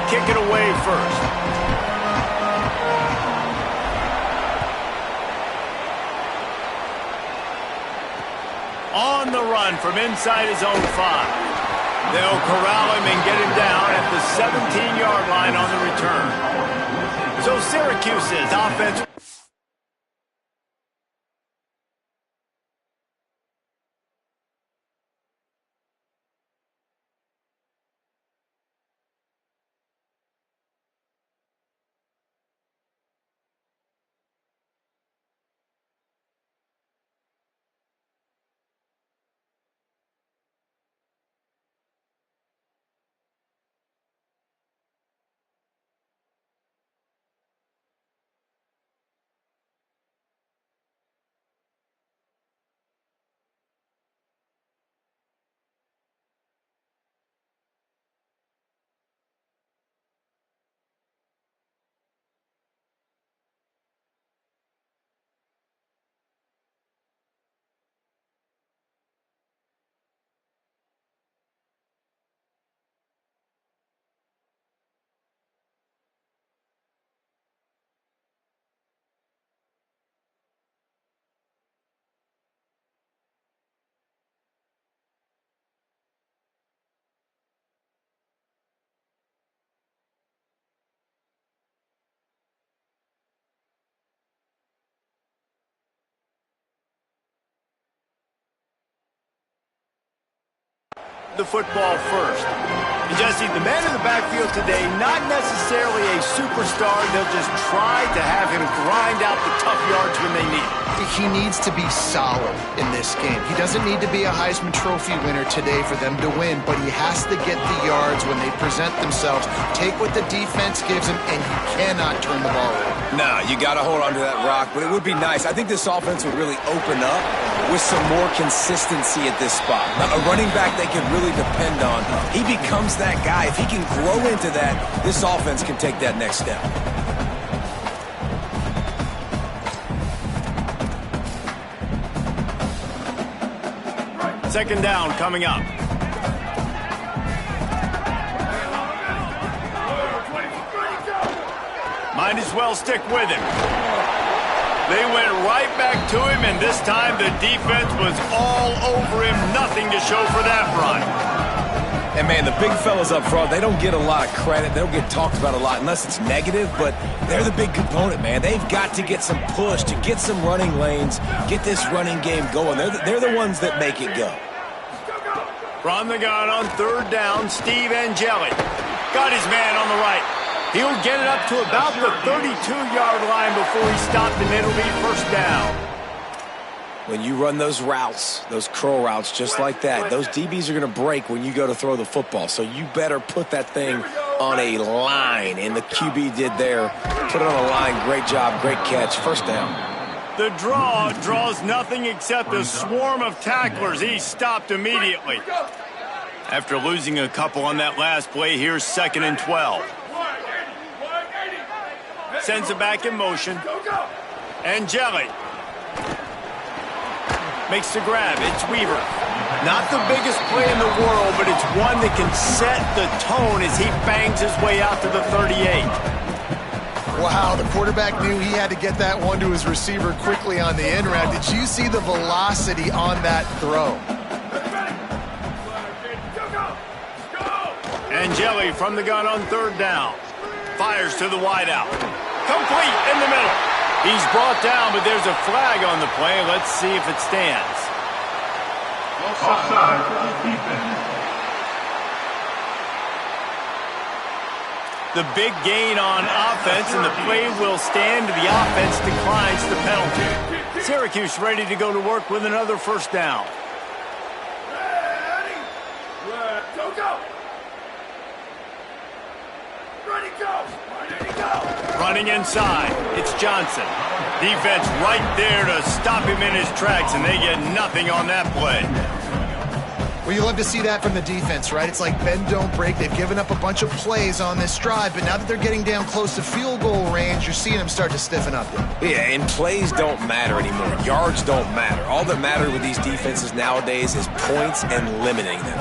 kick it away first. On the run from inside his own 5. They'll corral him and get him down at the 17-yard line on the return. So Syracuse's offense... The football first. Jesse, the man in the backfield today, not necessarily a superstar. They'll just try to have him grind out the tough yards when they need it. He needs to be solid in this game. He doesn't need to be a Heisman Trophy winner today for them to win, but he has to get the yards when they present themselves. Take what the defense gives him, and he cannot turn the ball over. No, you got to hold on to that rock, but it would be nice. I think this offense would really open up with some more consistency at this spot. A running back they can really depend on. He becomes that guy. If he can grow into that, this offense can take that next step. Second down coming up. Might as well stick with him. They went right back to him, and this time the defense was all over him. Nothing to show for that run. And, man, the big fellas up front, they don't get a lot of credit. They don't get talked about a lot unless it's negative, but they're the big component, man. They've got to get some push, to get some running lanes, get this running game going. They're the ones that make it go. From the gun on third down, Steve Angeli. Got his man on the right. He'll get it up to about the 32-yard line before he stopped, and it'll be first down. When you run those routes, those curl routes just like that, those DBs are going to break when you go to throw the football. So you better put that thing on a line, and the QB did there. Put it on a line. Great job, great catch. First down. The draw draws nothing except a swarm of tacklers. He stopped immediately. After losing a couple on that last play, here's 2nd and 12. Sends it back in motion. Angeli makes the grab. It's Weaver. Not the biggest play in the world, but it's one that can set the tone as he bangs his way out to the 38. Wow, the quarterback knew he had to get that one to his receiver quickly on the in route. Did you see the velocity on that throw? Angeli from the gun on third down. Fires to the wideout. Complete in the middle. He's brought down, but there's a flag on the play. Let's see if it stands. Offside for the defense. The big gain on offense, and the play will stand. The offense declines the penalty. Syracuse ready to go to work with another first down. Ready, go. Ready, go. Running inside, it's Johnson. Defense right there to stop him in his tracks, and they get nothing on that play. Well, you love to see that from the defense, right? It's like bend, don't break. They've given up a bunch of plays on this drive, but now that they're getting down close to field goal range, you're seeing them start to stiffen up. Yeah, and plays don't matter anymore. Yards don't matter. All that matters with these defenses nowadays is points and limiting them.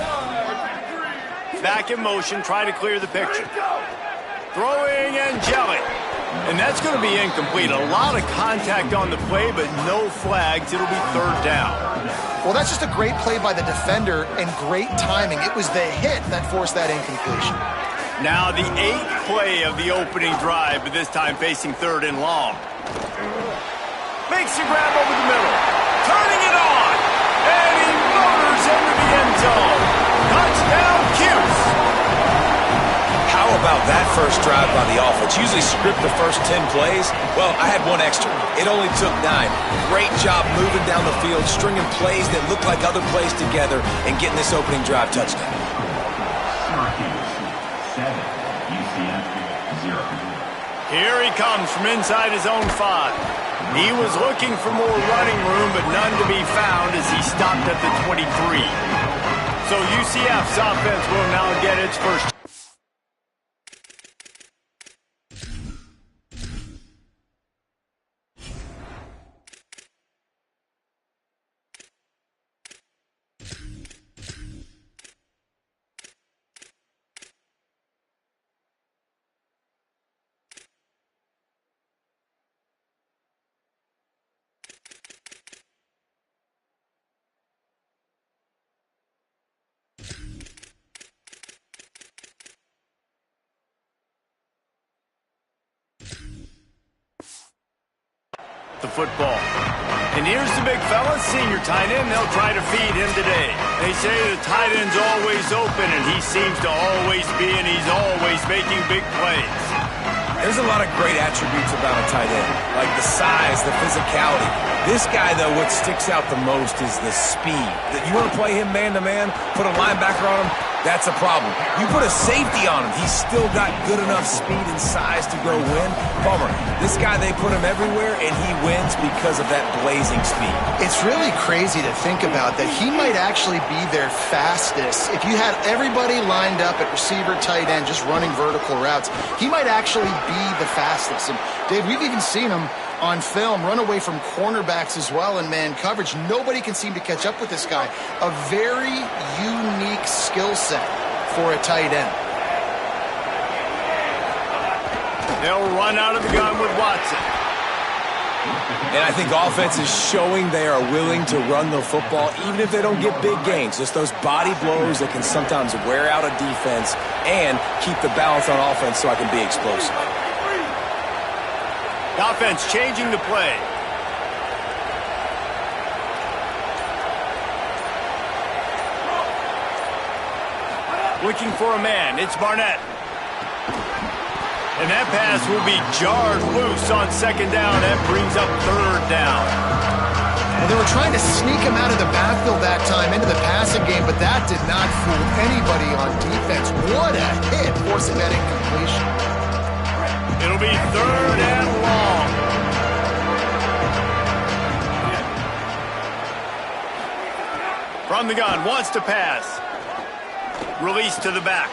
Back in motion, try to clear the picture. Throwing Angelic. And that's going to be incomplete. A lot of contact on the play, but no flags. It'll be third down. Well, that's just a great play by the defender and great timing. It was the hit that forced that incompletion. Now the 8th play of the opening drive, but this time facing third and long. Makes the grab over the middle. Turning it on. And he motors into the end zone. Touchdown, Cuse. How about that first drive by the offense? Usually script the first 10 plays. Well, I had one extra. It only took 9. Great job moving down the field, stringing plays that look like other plays together, and getting this opening drive touchdown. Syracuse 7, UCF 0. Here he comes from inside his own 5. He was looking for more running room, but none to be found as he stopped at the 23. So UCF's offense will now get its first. The football. And here's the big fella, senior tight end. They'll try to feed him today. They say the tight end's always open, and he seems to always be, and he's always making big plays. There's a lot of great attributes about a tight end, like the size, the physicality. This guy, though, what sticks out the most is the speed. That you want to play him man-to-man, put a linebacker on him, that's a problem. You put a safety on him, he's still got good enough speed and size to go win. Bummer. This guy, they put him everywhere, and he wins because of that blazing speed. It's really crazy to think about that he might actually be their fastest. If you had everybody lined up at receiver, tight end, just running vertical routes, he might actually be the fastest. And Dave, we've even seen him on film run away from cornerbacks as well in man coverage. Nobody can seem to catch up with this guy. A very unique skill set for a tight end. They'll run out of the gun with Watson. And I think offense is showing they are willing to run the football, even if they don't get big gains. Just those body blows that can sometimes wear out a defense and keep the balance on offense so I can be explosive. The offense changing the play. Looking for a man. It's Barnett. And that pass will be jarred loose on second down. That brings up third down. Well, they were trying to sneak him out of the backfield that time into the passing game, but that did not fool anybody on defense. What a hit, forcing that incompletion. It'll be third and long. From the gun, wants to pass. Release to the back.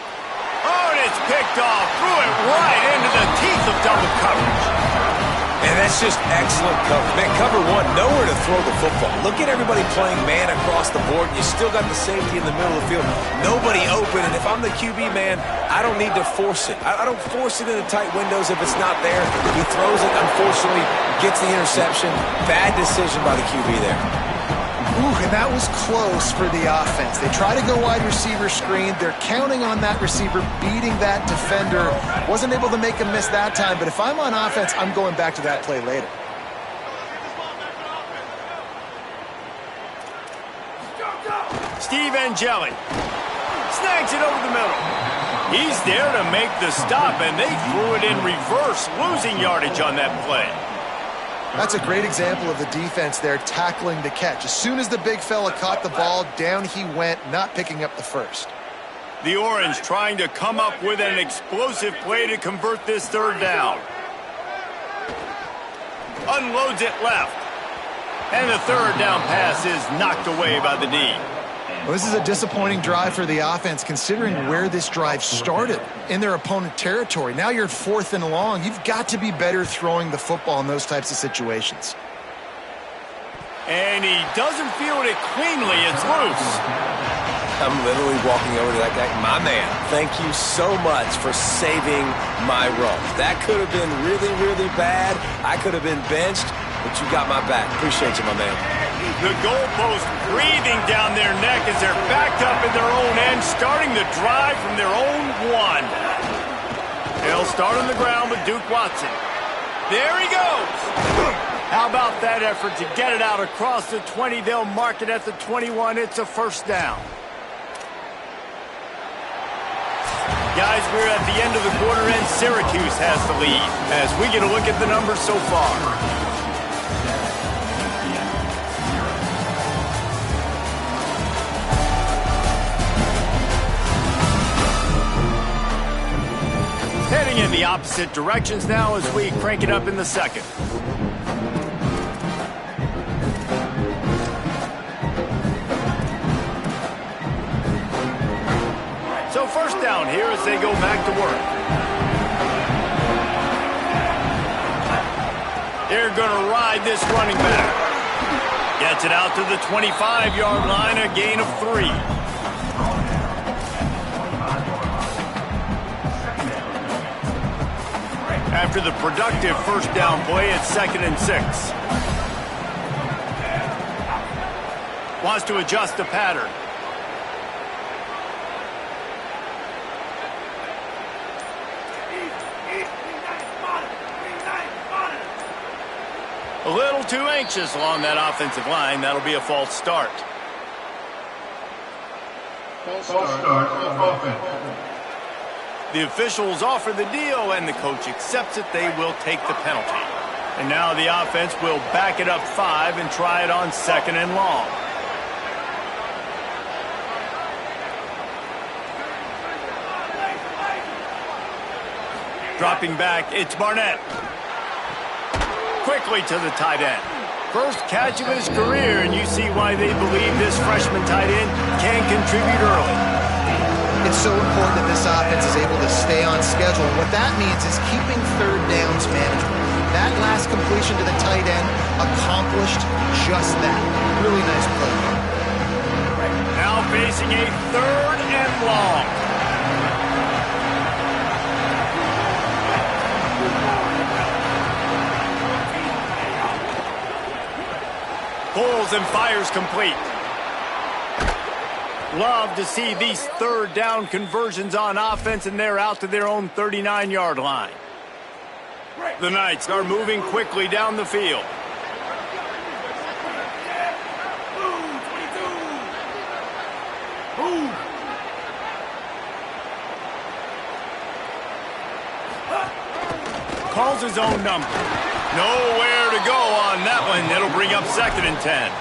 Oh, and it's picked off. Threw it right into the teeth of double coverage. And that's just excellent cover. Man, cover one, nowhere to throw the football. Look at everybody playing man across the board. You still got the safety in the middle of the field. Nobody open, and if I'm the QB, man, I don't need to force it. I don't force it into tight windows if it's not there. He throws it, unfortunately, gets the interception. Bad decision by the QB there. Ooh, and that was close for the offense. They try to go wide receiver screen. They're counting on that receiver beating that defender. Wasn't able to make him miss that time, but if I'm on offense, I'm going back to that play later. Steve Angeli snags it over the middle. He's there to make the stop, and they threw it in reverse, losing yardage on that play. That's a great example of the defense there tackling the catch. As soon as the big fella caught the ball, down he went, not picking up the first. The Orange trying to come up with an explosive play to convert this third down. Unloads it left. And the third down pass is knocked away by the D. Well, this is a disappointing drive for the offense considering where this drive started in their opponent territory. Now you're at 4th and long. You've got to be better throwing the football in those types of situations. And he doesn't field it cleanly. It's loose. I'm literally walking over to that guy. My man, thank you so much for saving my run. That could have been really, really bad. I could have been benched, but you got my back. Appreciate you, my man. The goalpost breathing down their neck as they're backed up in their own end, starting the drive from their own one. They'll start on the ground with Duke Watson. There he goes. How about that effort to get it out across the 20? They'll mark it at the 21. It's a first down. Guys, we're at the end of the quarter, and Syracuse has the lead as we get a look at the numbers so far. Heading in the opposite directions now as we crank it up in the second. So first down here as they go back to work. They're going to ride this running back. Gets it out to the 25-yard line, a gain of 3. After the productive first down play, it's 2nd and 6. Wants to adjust the pattern. A little too anxious along that offensive line. That'll be a false start. False start on offense. The officials offer the deal, and the coach accepts it. They will take the penalty. And now the offense will back it up 5 and try it on 2nd and long. Dropping back, it's Barnett. Quickly to the tight end. First catch of his career, and you see why they believe this freshman tight end can contribute early. It's so important that this offense is able to stay on schedule. And what that means is keeping third downs manageable. That last completion to the tight end accomplished just that. Really nice play. Now facing a 3rd and long. Pulls and fires complete. Love to see these 3rd down conversions on offense, and they're out to their own 39-yard line. The Knights are moving quickly down the field. Calls his own number. Nowhere to go on that one. It'll bring up 2nd and 10.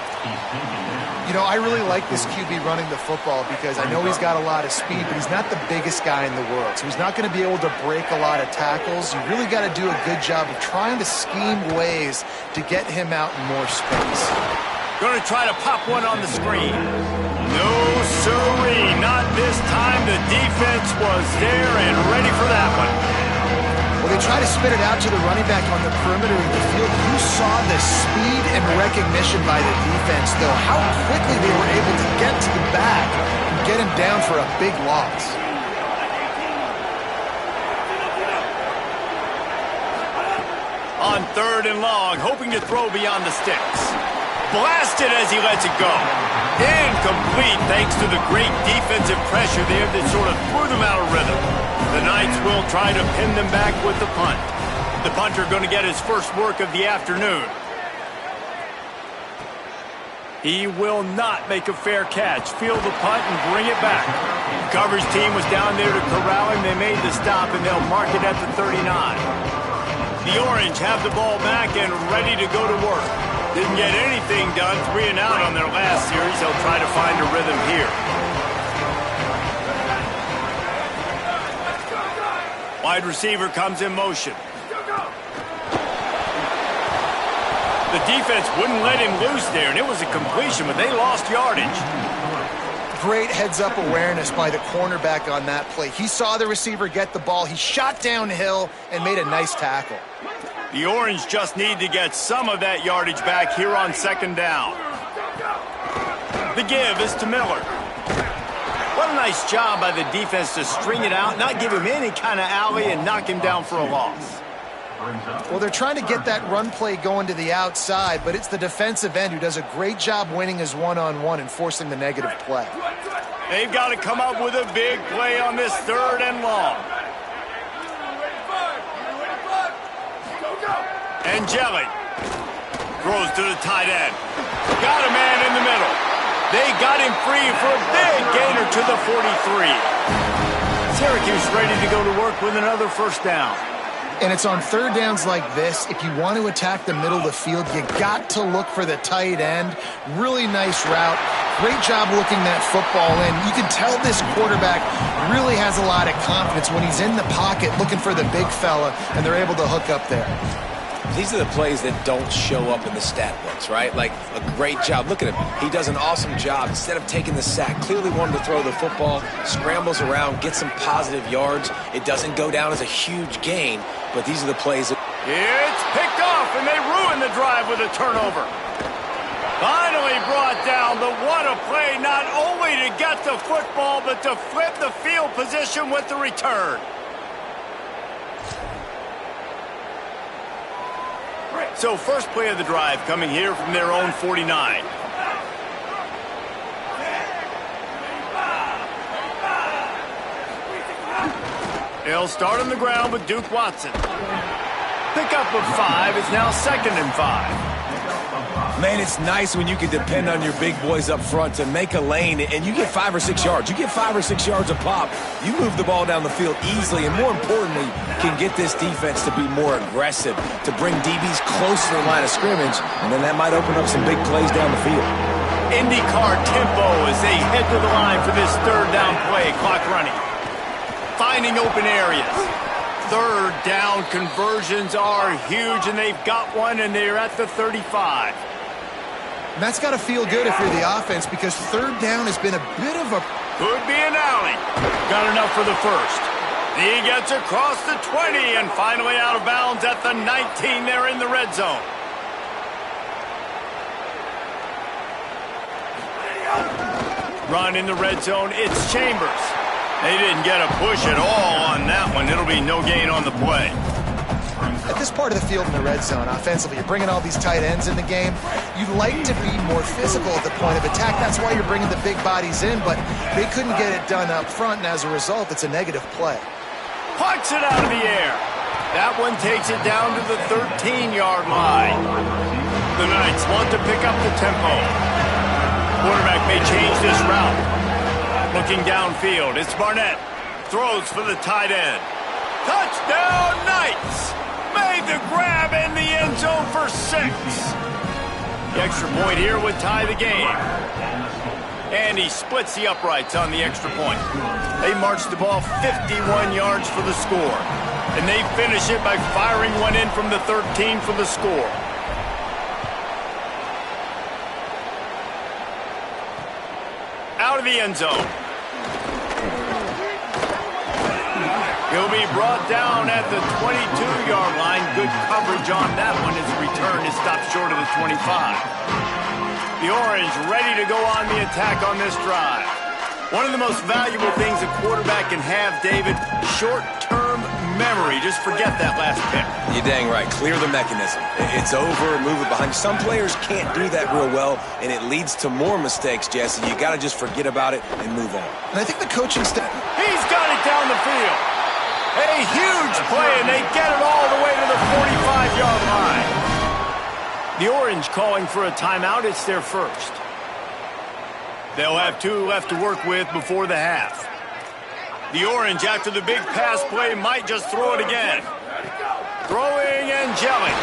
You know, I really like this QB running the football because I know he's got a lot of speed, but he's not the biggest guy in the world. So he's not going to be able to break a lot of tackles. You really got to do a good job of trying to scheme ways to get him out in more space. Going to try to pop one on the screen. No, sirree, not this time. The defense was there and ready for that one. Well, they try to spit it out to the running back on the perimeter of the field. You saw the speed and recognition by the defense, though. How quickly they were able to get to the back and get him down for a big loss. On 3rd and long, hoping to throw beyond the sticks. Blasted as he lets it go. Incomplete thanks to the great defensive pressure there that sort of threw them out of rhythm. The Knights will try to pin them back with the punt. The punter going to get his first work of the afternoon. He will not make a fair catch. Field the punt and bring it back. The coverage team was down there to corral him. They made the stop, and they'll mark it at the 39. The Orange have the ball back and ready to go to work. Didn't get anything done, 3 and out on their last series. They'll try to find a rhythm here. Wide receiver comes in motion. The defense wouldn't let him loose there, and it was a completion, but they lost yardage. Great heads-up awareness by the cornerback on that play. He saw the receiver get the ball. He shot downhill and made a nice tackle. The Orange just need to get some of that yardage back here on 2nd down. The give is to Miller. What a nice job by the defense to string it out, not give him any kind of alley, and knock him down for a loss. Well, they're trying to get that run play going to the outside, but it's the defensive end who does a great job winning his one-on-one and forcing the negative play. They've got to come up with a big play on this 3rd and long. Angeli throws to the tight end. Got a man in the middle. They got him free for a big gainer to the 43. Syracuse ready to go to work with another 1st down. And it's on 3rd downs like this. If you want to attack the middle of the field, you got to look for the tight end. Really nice route. Great job looking that football in. You can tell this quarterback really has a lot of confidence when he's in the pocket looking for the big fella, and they're able to hook up there. These are the plays that don't show up in the stat books, right? Like a great job. Look at him. He does an awesome job. Instead of taking the sack, clearly wanted to throw the football, scrambles around, gets some positive yards. It doesn't go down as a huge gain, but these are the plays that... It's picked off, and they ruin the drive with a turnover. Finally brought down, but what a play, not only to get the football, but to flip the field position with the return. So first play of the drive coming here from their own 49. They'll start on the ground with Duke Watson. Pickup of 5. It's now 2nd and 5. Man, it's nice when you can depend on your big boys up front to make a lane, and you get 5 or 6 yards. You get 5 or 6 yards a pop. You move the ball down the field easily, and more importantly, can get this defense to be more aggressive, to bring DBs close to the line of scrimmage, and then that might open up some big plays down the field. IndyCar tempo as they head to the line for this 3rd down play. Clock running. Finding open areas. 3rd down conversions are huge, and they've got one, and they're at the 35. And that's got to feel good if you're the offense, because 3rd down has been a bit of a... Could be an alley. Got enough for the 1st. He gets across the 20 and finally out of bounds at the 19 there in the red zone. Run in the red zone. It's Chambers. They didn't get a push at all on that one. It'll be no gain on the play. At this part of the field in the red zone, offensively, you're bringing all these tight ends in the game. You'd like to be more physical at the point of attack. That's why you're bringing the big bodies in, but they couldn't get it done up front, and as a result, it's a negative play. Pucks it out of the air. That one takes it down to the 13-yard line. The Knights want to pick up the tempo. Quarterback may change this route. Looking downfield, it's Barnett. Throws for the tight end. Touchdown, Knights! Made the grab in the end zone for 6. The extra point here would tie the game. And he splits the uprights on the extra point. They march the ball 51 yards for the score. And they finish it by firing one in from the 13 for the score. Out of the end zone. He'll be brought down at the 22-yard line. Good coverage on that one as the return is stopped short of the 25. The Orange ready to go on the attack on this drive. One of the most valuable things a quarterback can have, David, short-term memory. Just forget that last pick. You're dang right. Clear the mechanism. It's over, move it behind you. Some players can't do that real well, and it leads to more mistakes, Jesse. You got to just forget about it and move on. And I think the coaching staff... He's got it down the field. A huge play, and they get it all the way to the 45-yard line. The Orange calling for a timeout. It's their first. They'll have 2 left to work with before the half. The Orange, after the big pass play, might just throw it again. Throwing Angeli.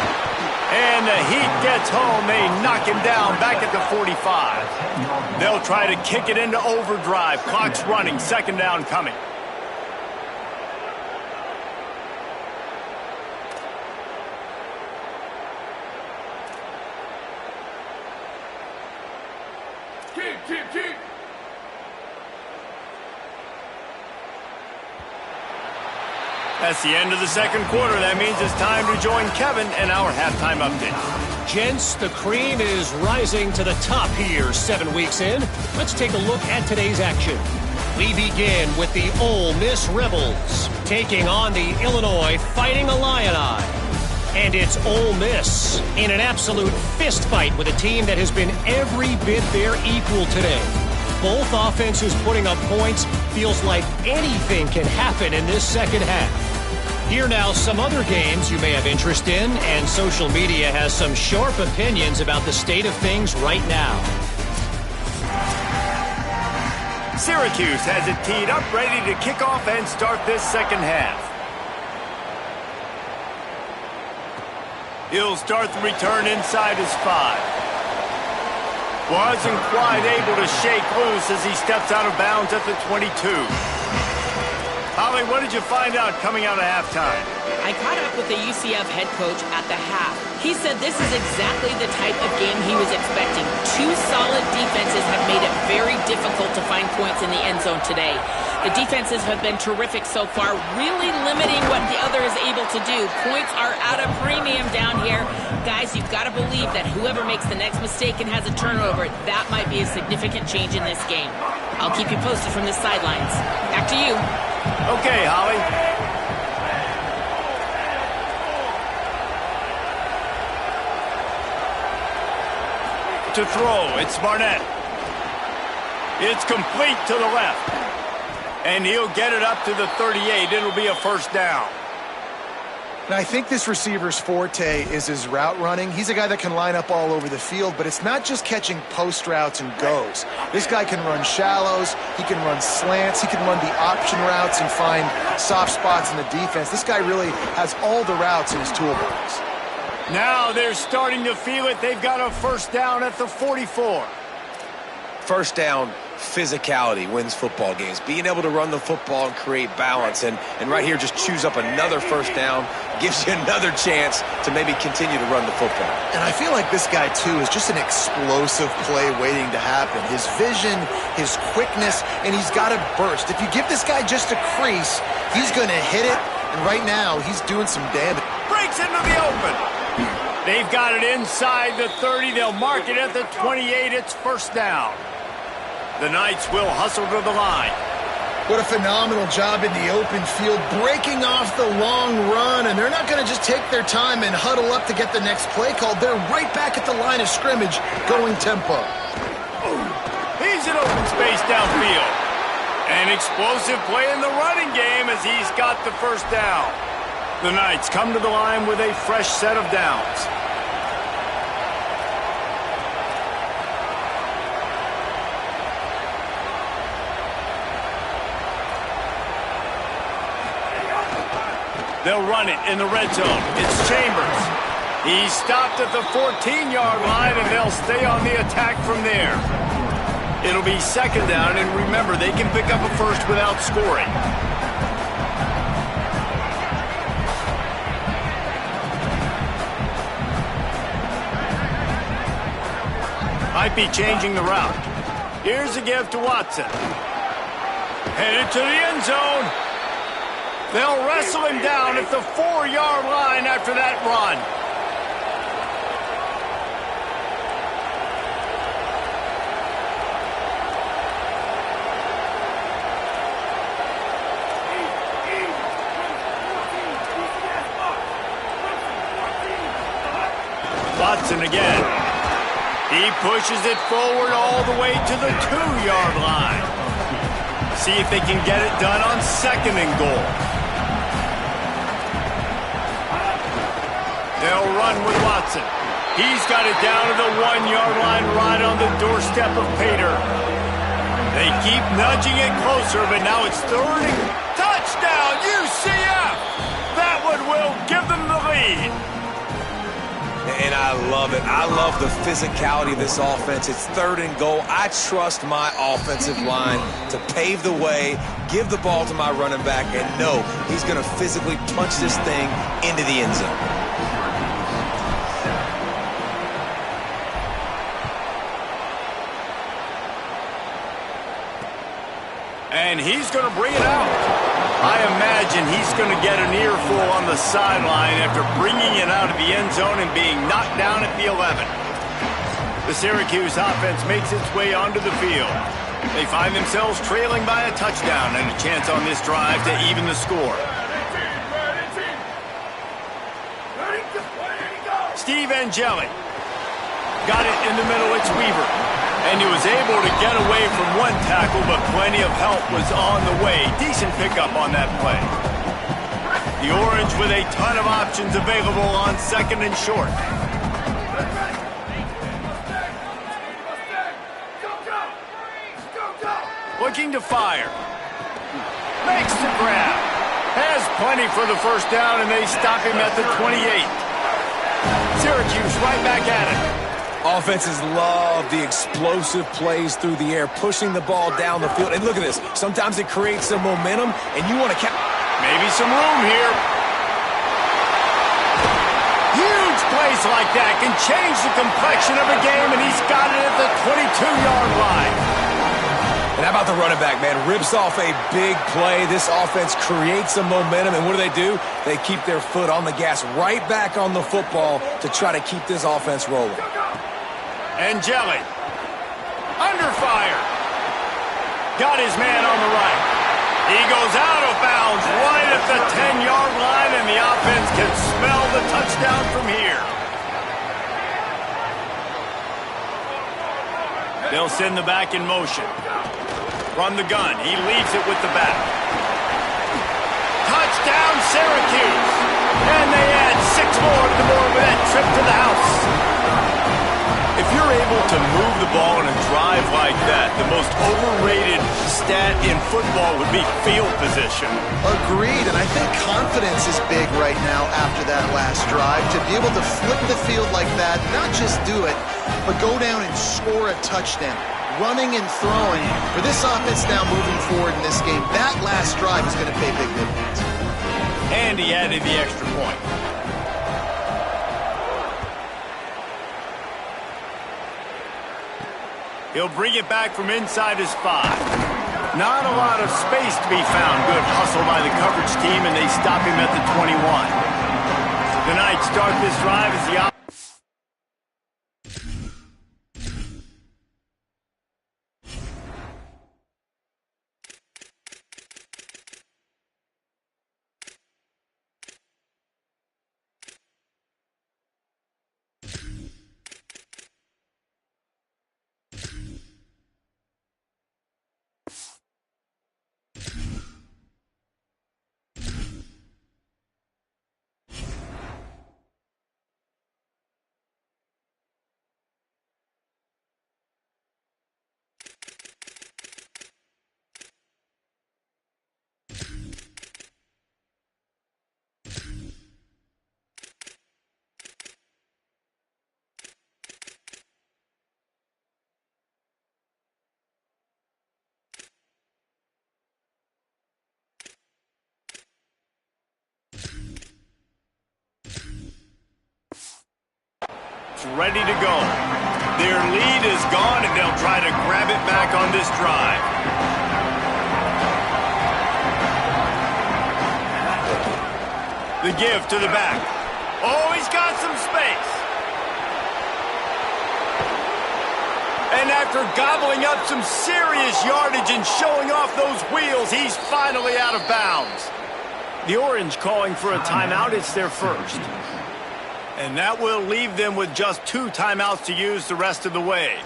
And the Heat gets home. They knock him down back at the 45. They'll try to kick it into overdrive. Clock's running. 2nd down coming. That's the end of the second quarter. That means it's time to join Kevin in our halftime update. Gents, the cream is rising to the top here 7 weeks in. Let's take a look at today's action. We begin with the Ole Miss Rebels taking on the Illinois Fighting Illini. And it's Ole Miss in an absolute fist fight with a team that has been every bit their equal today. Both offenses putting up points. Feels like anything can happen in this second half. Here now some other games you may have interest in, and social media has some sharp opinions about the state of things right now. Syracuse has it teed up, ready to kick off and start this second half. He'll start the return inside his 5. Wasn't quite able to shake loose as he steps out of bounds at the 22. Holly, what did you find out coming out of halftime? I caught up with the UCF head coach at the half. He said this is exactly the type of game he was expecting. Two solid defenses have made it very difficult to find points in the end zone today. The defenses have been terrific so far, really limiting what the other is able to do. Points are at a premium down here. Guys, you've got to believe that whoever makes the next mistake and has a turnover, that might be a significant change in this game. I'll keep you posted from the sidelines. Back to you. Okay, Holly. To throw, it's Barnett. It's complete to the left. And he'll get it up to the 38. It'll be a first down. And I think this receiver's forte is his route running. He's a guy that can line up all over the field, but it's not just catching post routes and goes. This guy can run shallows, he can run slants, he can run the option routes and find soft spots in the defense. This guy really has all the routes in his toolbox. Now they're starting to feel it. They've got a first down at the 44. First down, physicality wins football games. Being able to run the football and create balance. And right here, just choose up another first down, gives you another chance to maybe continue to run the football. And I feel like this guy, too, is just an explosive play waiting to happen. His vision, his quickness, and he's got a burst. If you give this guy just a crease, he's going to hit it. And right now, he's doing some damage. Breaks into the open. They've got it inside the 30. They'll mark it at the 28. It's first down. The Knights will hustle to the line. What a phenomenal job in the open field, breaking off the long run, and they're not going to just take their time and huddle up to get the next play called. They're right back at the line of scrimmage, going tempo. He's in open space downfield. An explosive play in the running game as he's got the first down. The Knights come to the line with a fresh set of downs. They'll run it in the red zone. It's Chambers. He's stopped at the 14-yard line, and they'll stay on the attack from there. It'll be second down, and remember, they can pick up a first without scoring. Might be changing the route. Here's a give to Watson. Headed to the end zone. They'll wrestle him down at the 4-yard line after that run. Watson again. He pushes it forward all the way to the 2-yard line. See if they can get it done on second and goal. They'll run with Watson. He's got it down to the 1-yard line right on the doorstep of Pater. They keep nudging it closer, but now it's third and touchdown, UCF! That one will give them the lead. And I love it. I love the physicality of this offense. It's third and goal. I trust my offensive line to pave the way, give the ball to my running back, and know he's going to physically punch this thing into the end zone. And he's going to bring it out. I imagine he's going to get an earful on the sideline after bringing it out of the end zone and being knocked down at the 11. The Syracuse offense makes its way onto the field. They find themselves trailing by a touchdown and a chance on this drive to even the score. Steve Angeli. Got it in the middle, it's Weaver. And he was able to get away from one tackle, but plenty of help was on the way. Decent pickup on that play. The Orange with a ton of options available on second and short. Looking to fire. Makes the grab. Has plenty for the first down, and they stop him at the 28. Syracuse right back at it. Offenses love the explosive plays through the air, pushing the ball down the field. And look at this. Sometimes it creates some momentum, and you want to catch. Maybe some room here. Huge plays like that can change the complexion of a game, and he's got it at the 22-yard line. And how about the running back, man? Rips off a big play. This offense creates some momentum, and what do? They keep their foot on the gas right back on the football to try to keep this offense rolling. Angeli. Under fire. Got his man on the right. He goes out of bounds right at the 10-yard line, and the offense can smell the touchdown from here. They'll send the back in motion. From the gun, he leaves it with the back. Touchdown, Syracuse! And they add 6 more to the board with that trip to the house. If you're able to move the ball in a drive like that, the most overrated stat in football would be field position. Agreed, and I think confidence is big right now after that last drive. To be able to flip the field like that, not just do it, but go down and score a touchdown. Running and throwing. For this offense now moving forward in this game, that last drive is going to pay big dividends. And he added the extra point. He'll bring it back from inside his 5. Not a lot of space to be found. Good hustle by the coverage team, and they stop him at the 21. The Knights start this drive as the ready to go. Their lead is gone, and they'll try to grab it back on this drive. The give to the back. Oh, he's got some space. And after gobbling up some serious yardage and showing off those wheels, he's finally out of bounds. The Orange calling for a timeout. It's their first. And that will leave them with just 2 timeouts to use the rest of the way.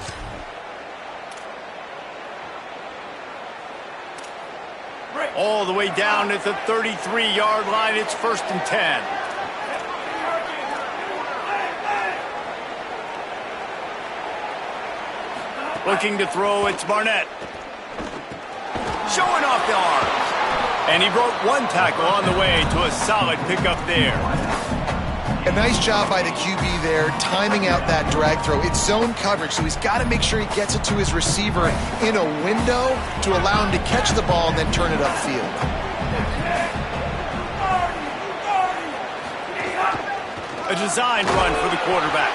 All the way down at the 33-yard line, it's 1st and 10. Looking to throw, it's Barnett. Showing off the arms. And he broke 1 tackle on the way to a solid pickup there. A nice job by the QB there, timing out that drag throw. It's zone coverage, so he's got to make sure he gets it to his receiver in a window to allow him to catch the ball and then turn it upfield. A designed run for the quarterback.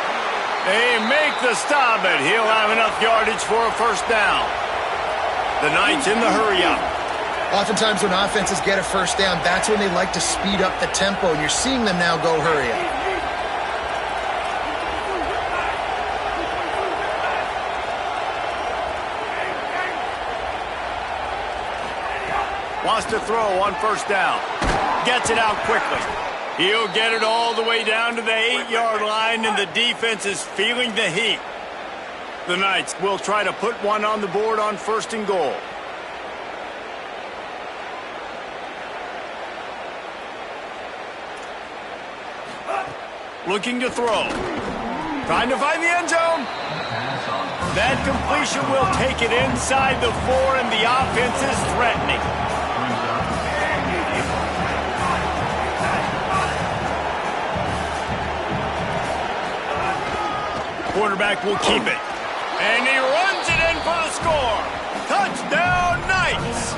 They make the stop, but he'll have enough yardage for a first down. The Knights in the hurry-up. Oftentimes when offenses get a first down, that's when they like to speed up the tempo, and you're seeing them now go hurry up. to throw on first down. Gets it out quickly. He'll get it all the way down to the 8-yard line, and the defense is feeling the heat. The Knights will try to put one on the board on 1st and goal. Looking to throw. Trying to find the end zone. That completion will take it inside the 4, and the offense is threatening. Quarterback will keep it. And he runs it in for the score. Touchdown, Knights!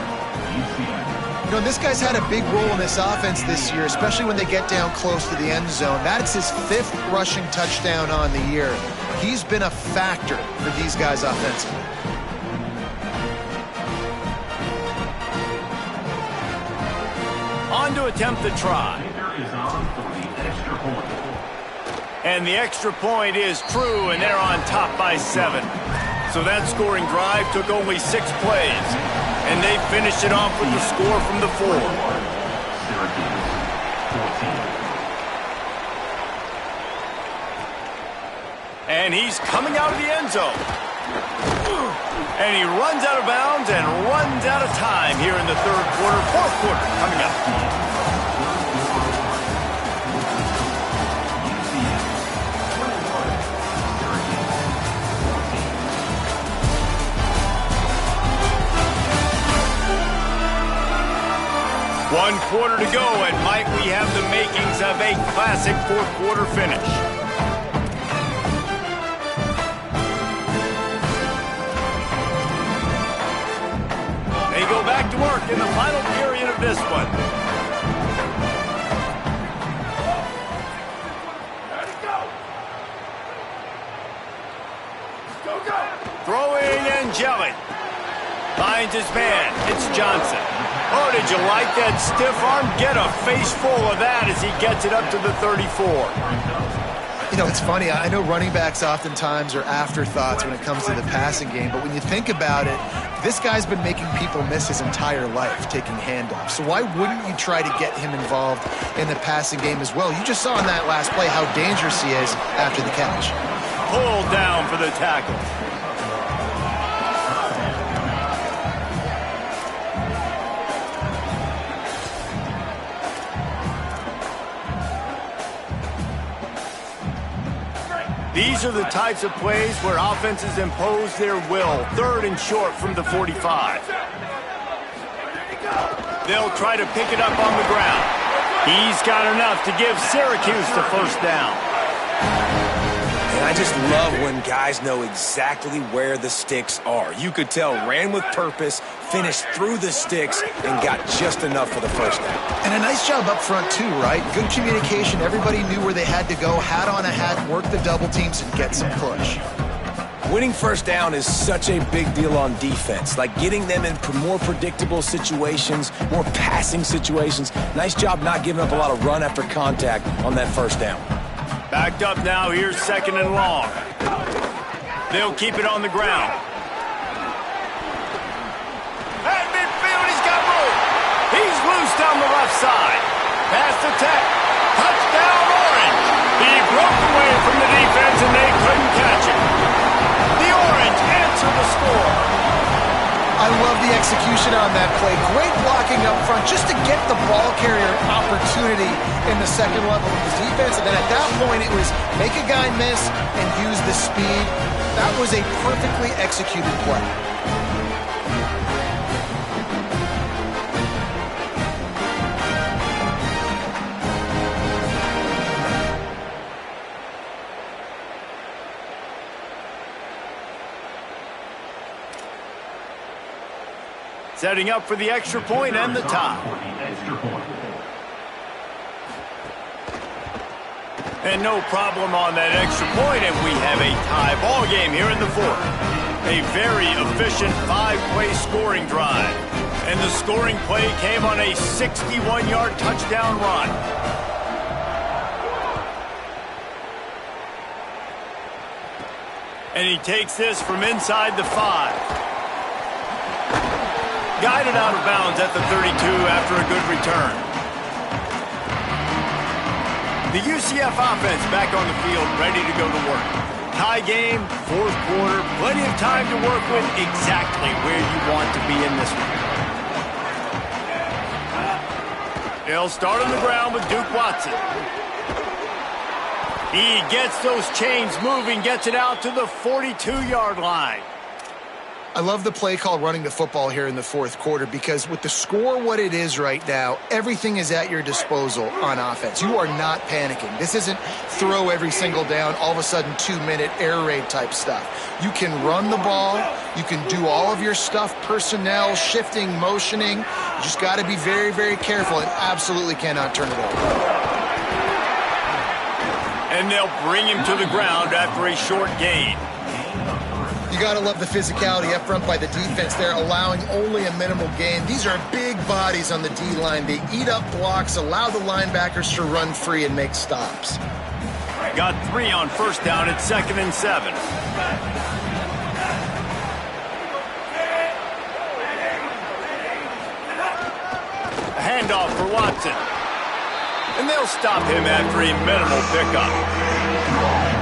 You know, this guy's had a big role in this offense this year, especially when they get down close to the end zone. That's his 5th rushing touchdown on the year. He's been a factor for these guys offensively. On to attempt the try. And the extra point is true, and they're on top by 7. So that scoring drive took only 6 plays. And they finished it off with the score from the 4. And he's coming out of the end zone. And he runs out of bounds and runs out of time here in the 3rd quarter. 4th quarter coming up. One quarter to go, and might we have the makings of a classic 4th quarter finish. They go back to work in the final period of this one. Throwing Angelic. Finds his man. It's Johnson. Oh, did you like that stiff arm? Get a face full of that as he gets it up to the 34. You know, it's funny. I know running backs oftentimes are afterthoughts when it comes to the passing game, but when you think about it, this guy's been making people miss his entire life taking handoffs. So why wouldn't you try to get him involved in the passing game as well? You just saw in that last play how dangerous he is after the catch. Pulled down for the tackle. These are the types of plays where offenses impose their will. 3rd and short from the 45. They'll try to pick it up on the ground. He's got enough to give Syracuse the 1st down. And I just love when guys know exactly where the sticks are. You could tell ran with purpose, finished through the sticks, and got just enough for the 1st down. And a nice job up front too, right? Good communication. Everybody knew where they had to go, hat on a hat, work the double teams, and get some push. Winning 1st down is such a big deal on defense. Like getting them in more predictable situations, more passing situations. Nice job not giving up a lot of run after contact on that 1st down. Backed up now, here's 2nd and long. They'll keep it on the ground. At midfield, he's got room. He's loose down the left side. Pass to Tech. Touchdown, Orange. He broke away from the defense, and they couldn't catch him. The Orange answer the score. I love the execution on that play. Great blocking up front just to get the ball carrier opportunity in the 2nd level of the defense. And then at that point, it was make a guy miss and use the speed. That was a perfectly executed play. Setting up for the extra point and the tie. And no problem on that extra point, and we have a tie ball game here in the 4th. A very efficient 5-play scoring drive. And the scoring play came on a 61-yard touchdown run. And he takes this from inside the 5. Guided out of bounds at the 32 after a good return. The UCF offense back on the field, ready to go to work. Tie game, fourth quarter, plenty of time to work with, exactly where you want to be in this one. They'll start on the ground with Duke Watson. He gets those chains moving, gets it out to the 42-yard line. I love the play call running the football here in the fourth quarter because with the score what it is right now, everything is at your disposal on offense. You are not panicking. This isn't throw every single down, all of a sudden 2-minute air raid type stuff. You can run the ball. You can do all of your stuff, personnel, shifting, motioning. You just got to be very, very careful and absolutely cannot turn it over. And they'll bring him to the ground after a short gain. You got to love the physicality up front by the defense there, allowing only a minimal gain. These are big bodies on the D-line. They eat up blocks, allow the linebackers to run free and make stops. Got 3 on first down at 2nd and 7. A handoff for Watson. And they'll stop him after a minimal pickup.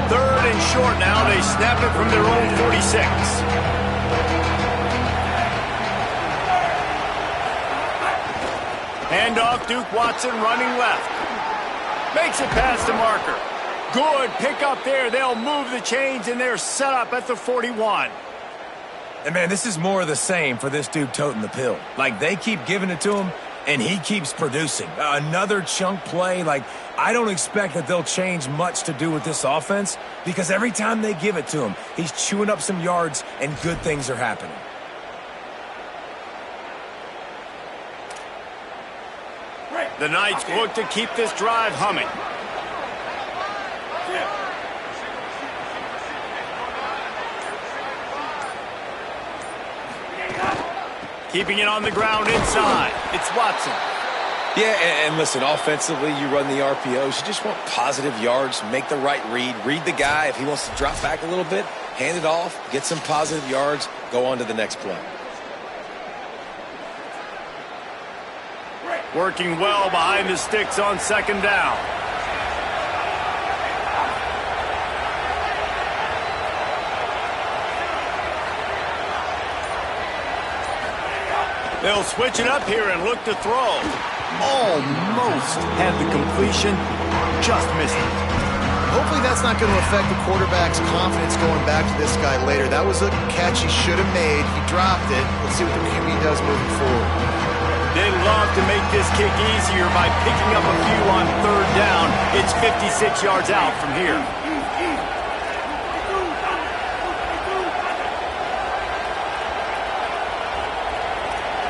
3rd and short now. They snap it from their own 46. Handoff, Duke Watson running left. Makes it past the marker. Good pickup there. They'll move the chains, and they're set up at the 41. And, man, this is more of the same for this dude toting the pill. Like, they keep giving it to him, and he keeps producing. Another chunk play. Like, I don't expect that they'll change much to do with this offense because every time they give it to him, he's chewing up some yards and good things are happening. The Knights look to keep this drive humming. Keeping it on the ground inside. It's Watson. Yeah, and listen, offensively, you run the RPOs. You just want positive yards, make the right read the guy. If he wants to drop back a little bit, hand it off, get some positive yards, go on to the next play. Working well behind the sticks on 2nd down. They'll switch it up here and look to throw. Almost had the completion, just missed it. Hopefully that's not going to affect the quarterback's confidence going back to this guy later. That was a catch he should have made. He dropped it. Let's see what the QB does moving forward. They'd love to make this kick easier by picking up a few on 3rd down. It's 56 yards out from here.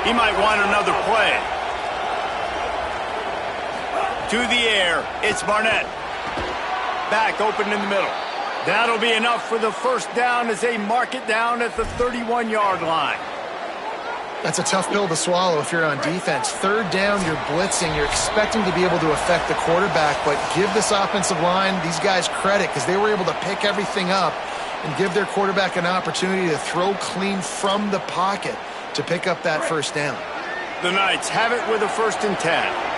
He might want another play. To the air, it's Barnett. Back open in the middle. That'll be enough for the 1st down as they mark it down at the 31-yard line. That's a tough pill to swallow if you're on defense. 3rd down, you're blitzing. You're expecting to be able to affect the quarterback, but give this offensive line, these guys, credit because they were able to pick everything up and give their quarterback an opportunity to throw clean from the pocket to pick up that 1st down. The Knights have it with a 1st and 10.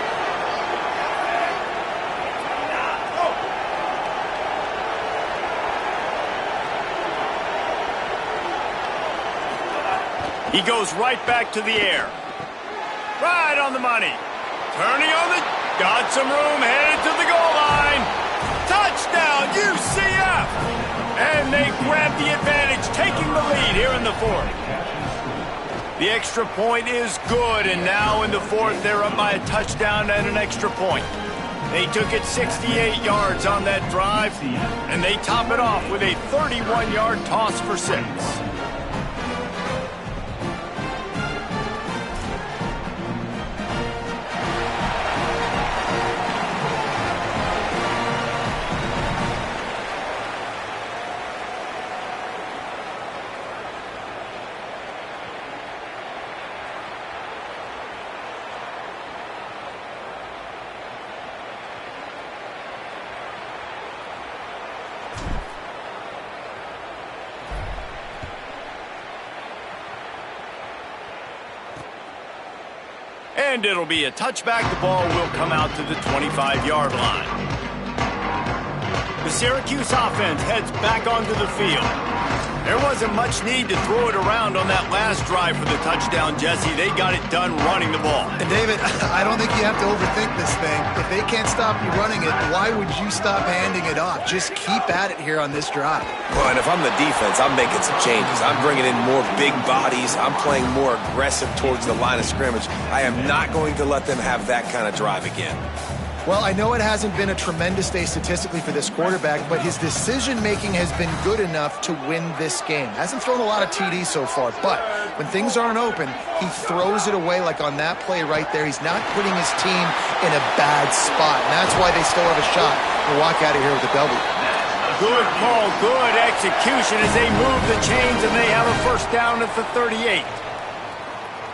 He goes right back to the air. Right on the money. Turning on the... Got some room, headed to the goal line. Touchdown, UCF! And they grab the advantage, taking the lead here in the 4th. The extra point is good, and now in the 4th, they're up by a touchdown and an extra point. They took it 68 yards on that drive, and they top it off with a 31-yard toss for 6. And it'll be a touchback. The ball will come out to the 25-yard line. The Syracuse offense heads back onto the field. There wasn't much need to throw it around on that last drive for the touchdown, Jesse. They got it done running the ball. And David, I don't think you have to overthink this thing. If they can't stop you running it, why would you stop handing it off? Just keep at it here on this drive. Well, and if I'm the defense, I'm making some changes. I'm bringing in more big bodies. I'm playing more aggressive towards the line of scrimmage. I am not going to let them have that kind of drive again. Well, I know it hasn't been a tremendous day statistically for this quarterback, but his decision-making has been good enough to win this game. Hasn't thrown a lot of TDs so far, but when things aren't open, he throws it away like on that play right there. He's not putting his team in a bad spot, and that's why they still have a shot to walk out of here with a W. Good call, good execution as they move the chains, and they have a first down at the 38.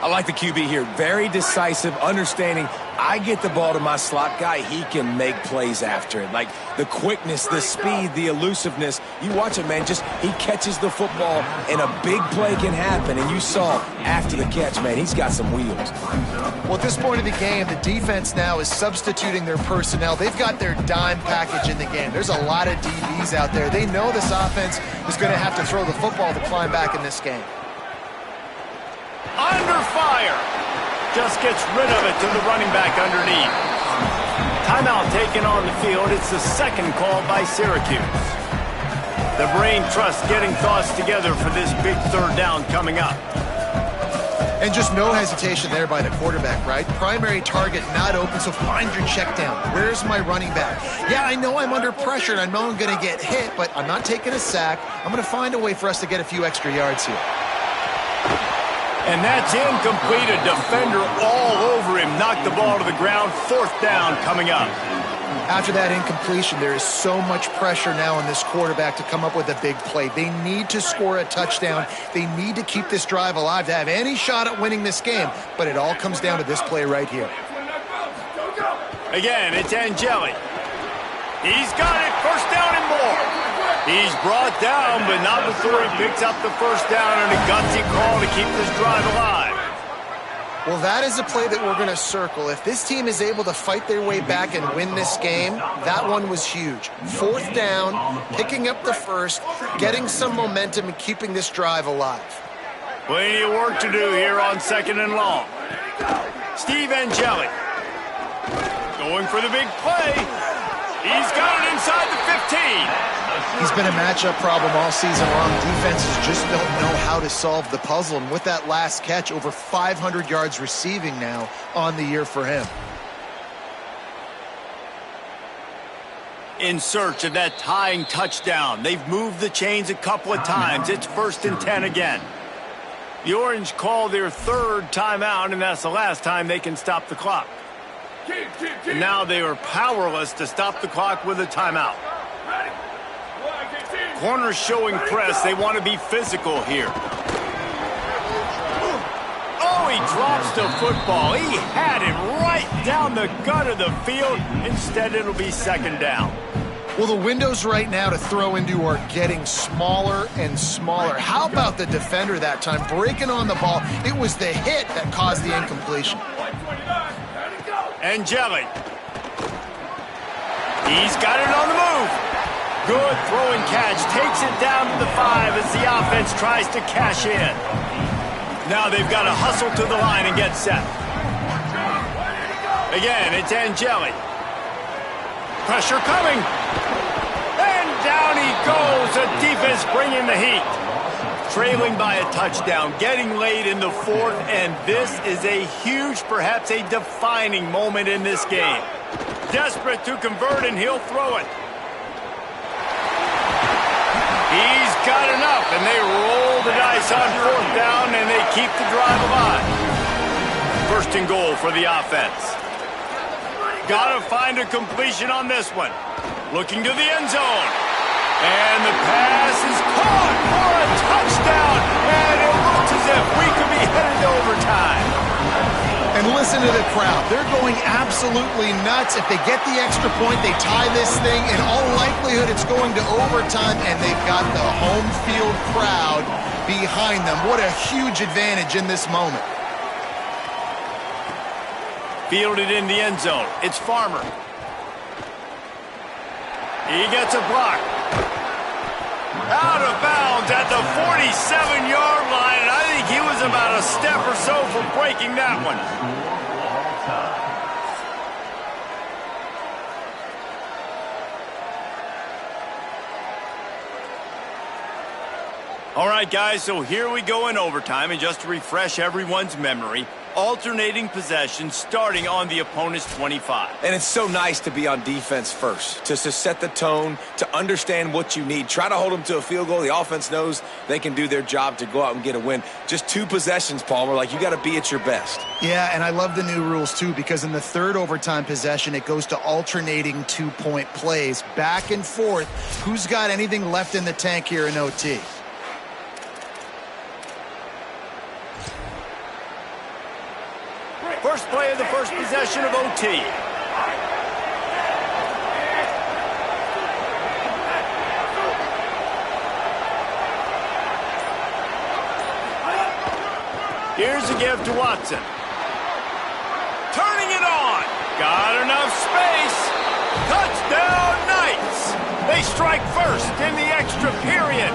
I like the QB here. Very decisive, understanding I get the ball to my slot guy, he can make plays after it. Like the quickness, the speed, the elusiveness. You watch it, man, just he catches the football and a big play can happen. And you saw after the catch, man, he's got some wheels. Well, at this point of the game, the defense now is substituting their personnel. They've got their dime package in the game. There's a lot of DBs out there. They know this offense is going to have to throw the football to climb back in this game. Under fire. Just gets rid of it to the running back underneath. Timeout taken on the field. It's the second call by Syracuse. The brain trust getting thoughts together for this big third down coming up. And just no hesitation there by the quarterback, right? Primary target not open, so find your check down. Where's my running back? Yeah, I know I'm under pressure and I know I'm going to get hit, but I'm not taking a sack. I'm going to find a way for us to get a few extra yards here. And that's incomplete. A defender all over him. Knocked the ball to the ground. Fourth down coming up. After that incompletion, there is so much pressure now on this quarterback to come up with a big play. They need to score a touchdown. They need to keep this drive alive to have any shot at winning this game. But it all comes down to this play right here. Again, it's Angeli. He's got it. First down and more. He's brought down, but not before he picks up the first down and a gutsy call to keep this drive alive. Well, that is a play that we're going to circle. If this team is able to fight their way back and win this game, that one was huge. Fourth down, picking up the first, getting some momentum and keeping this drive alive. Plenty of work to do here on second and long. Steve Angeli going for the big play. He's got it inside the 15. He's been a matchup problem all season long. Defenses just don't know how to solve the puzzle. And with that last catch, over 500 yards receiving now on the year for him. In search of that tying touchdown. They've moved the chains a couple of times. It's 1st and 10 again. The Orange call their third timeout, and that's the last time they can stop the clock. And now they are powerless to stop the clock with a timeout. Corners showing press. They want to be physical here. Oh, he drops the football. He had it right down the gut of the field. Instead, it'll be second down. Well, the windows right now to throw into are getting smaller and smaller. How about the defender that time breaking on the ball? It was the hit that caused the incompletion. Angeli. He's got it on the move. Good throwing catch. Takes it down to the 5 as the offense tries to cash in. Now they've got to hustle to the line and get set. Again, it's Angeli. Pressure coming. And down he goes. The defense bringing the heat. Trailing by a touchdown. Getting late in the fourth. And this is a huge, perhaps a defining moment in this game. Desperate to convert, and he'll throw it. He's got enough, and they roll the dice on fourth down, and they keep the drive alive. First and goal for the offense. Got to find a completion on this one. Looking to the end zone. And the pass is caught for a touchdown, and it looks as if we could be headed to overtime. And listen to the crowd. They're going absolutely nuts. If they get the extra point, they tie this thing. In all likelihood, it's going to overtime, and they've got the home field crowd behind them. What a huge advantage in this moment. Fielded in the end zone. It's Farmer. He gets a block. Out of bounds at the 47-yard line, and I think he was about a step or so from breaking that one. All right, guys, so here we go in overtime, and just to refresh everyone's memory, alternating possession starting on the opponent's 25. And it's so nice to be on defense first, to set the tone, to understand what you need. Try to hold them to a field goal. The offense knows they can do their job to go out and get a win. Just 2 possessions, Palmer, like you got to be at your best. Yeah, and I love the new rules, too, because in the third overtime possession, it goes to alternating 2-point plays, back and forth. Who's got anything left in the tank here in OT? First play of the first possession of OT. Here's a give to Watson. Turning it on. Got enough space. Touchdown Knights. They strike first in the extra period.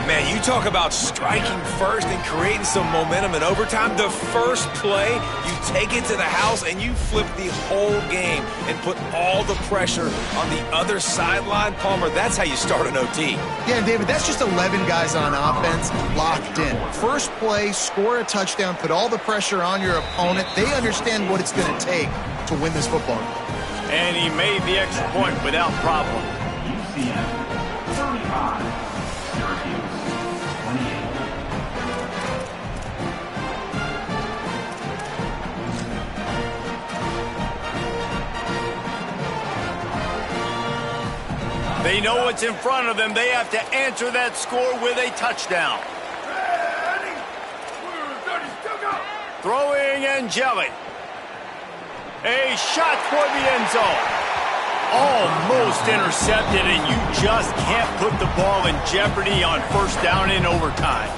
Man, you talk about striking first and creating some momentum in overtime. The first play, you take it to the house and you flip the whole game and put all the pressure on the other sideline. Palmer, that's how you start an OT. Yeah, David, that's just 11 guys on offense locked in. First play, score a touchdown, put all the pressure on your opponent. They understand what it's going to take to win this football game. And he made the extra point without problem. UCF 35, Syracuse 28. They know what's in front of them. They have to answer that score with a touchdown. Throwing Angeli. A shot for the end zone. Almost intercepted, and you just can't put the ball in jeopardy on first down in overtime.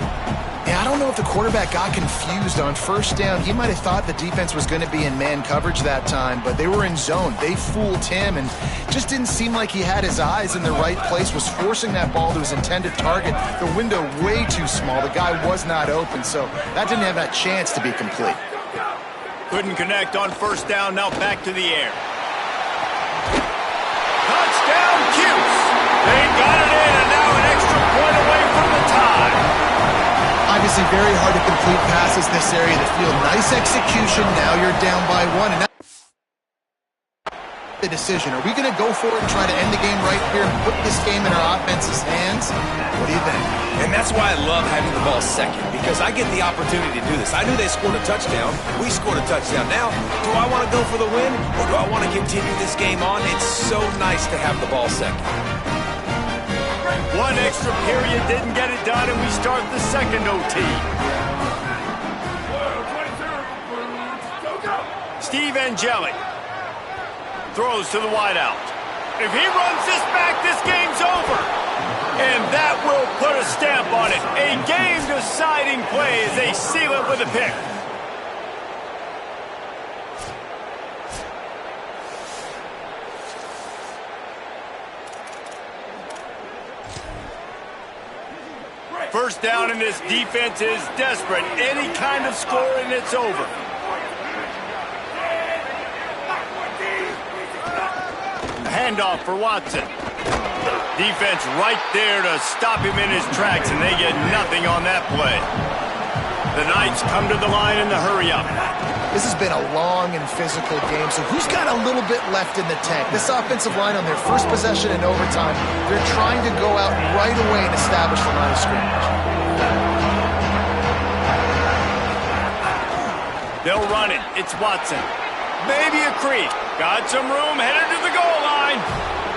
Yeah, I don't know if the quarterback got confused on first down. He might have thought the defense was going to be in man coverage that time, but they were in zone. They fooled him, and just didn't seem like he had his eyes in the right place, was forcing that ball to his intended target. The window way too small. The guy was not open, so that didn't have that chance to be complete. Couldn't connect on first down, now back to the air. Touchdown, Cuse! They got it in, and now an extra point away from the tie. Obviously very hard to complete passes this area of the field. Nice execution, now you're down by 1. And now the decision, are we going to go for it and try to end the game right here and put this game in our offense's hands? What do you think? And that's why I love having the ball second, because I get the opportunity to do this. I knew they scored a touchdown. We scored a touchdown. Now, do I want to go for the win, or do I want to continue this game on? It's so nice to have the ball second. One extra period didn't get it done, and we start the second OT. Steve Angeli throws to the wideout. If he runs this back, this game's over. And that will put a stamp on it. A game-deciding play as they seal it with a pick. First down, and this defense is desperate. Any kind of score, and it's over. A handoff for Watson. Defense right there to stop him in his tracks, and they get nothing on that play. The Knights come to the line in the hurry-up. This has been a long and physical game, so who's got a little bit left in the tank? This offensive line on their first possession in overtime, they're trying to go out right away and establish the line of scrimmage. They'll run it. It's Watson. Maybe a creep. Got some room, headed to the goal line.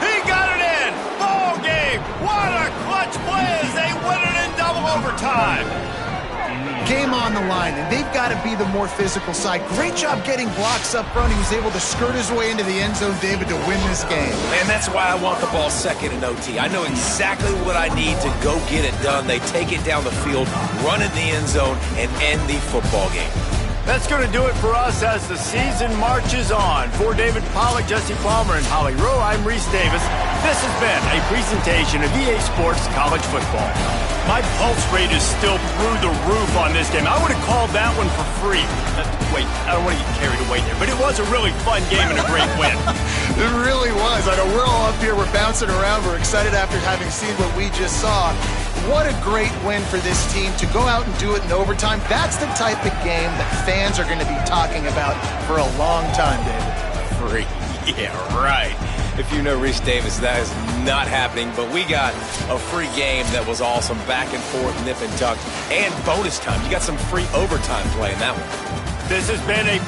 He got it in. Ball game. What a clutch play as they win it in double overtime. Game on the line, and they've got to be the more physical side. Great job getting blocks up front. He was able to skirt his way into the end zone, David, to win this game. And that's why I want the ball second in OT. I know exactly what I need to go get it done. They take it down the field, run in the end zone, and end the football game. That's going to do it for us as the season marches on. For David Pollack, Jesse Palmer, and Holly Rowe, I'm Reese Davis. This has been a presentation of EA Sports College Football. My pulse rate is still through the roof on this game. I would have called that one for free. Wait, I don't want to get carried away there, but it was a really fun game and a great win. It really was. I know we're all up here, we're bouncing around, we're excited after having seen what we just saw. What a great win for this team to go out and do it in overtime. That's the type of game that fans are going to be talking about for a long time, David. Free. Yeah, right. If you know Reese Davis, that is not happening. But we got a free game that was awesome. Back and forth, nip and tuck, and bonus time. You got some free overtime play in that one. This has been a